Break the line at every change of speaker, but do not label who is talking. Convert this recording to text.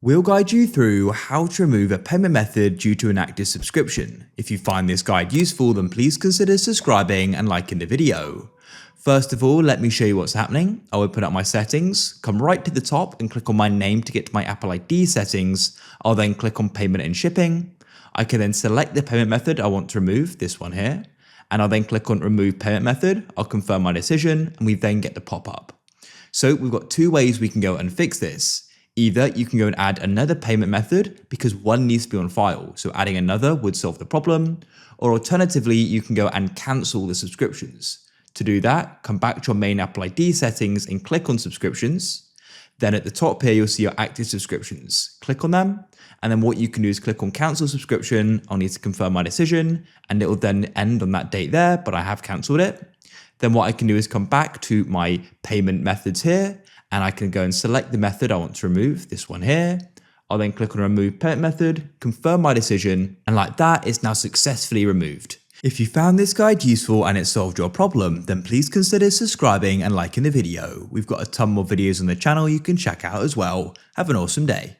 We'll guide you through how to remove a payment method due to an active subscription. If you find this guide useful, then please consider subscribing and liking the video. First of all, let me show you what's happening. I'll open up my settings, come right to the top and click on my name to get to my Apple ID settings. I'll then click on payment and shipping. I can then select the payment method I want to remove, this one here, and I'll then click on remove payment method. I'll confirm my decision and we then get the pop-up. So we've got two ways we can go and fix this. Either you can go and add another payment method because one needs to be on file, so adding another would solve the problem, or alternatively, you can go and cancel the subscriptions. To do that, come back to your main Apple ID settings and click on subscriptions. Then at the top here, you'll see your active subscriptions. Click on them, and then what you can do is click on cancel subscription. I'll need to confirm my decision, and it will then end on that date there, but I have cancelled it. Then what I can do is come back to my payment methods here, and I can go and select the method I want to remove, this one here. I'll then click on remove payment method, confirm my decision, and like that, it's now successfully removed. If you found this guide useful and it solved your problem, then please consider subscribing and liking the video. We've got a ton more videos on the channel you can check out as well. Have an awesome day.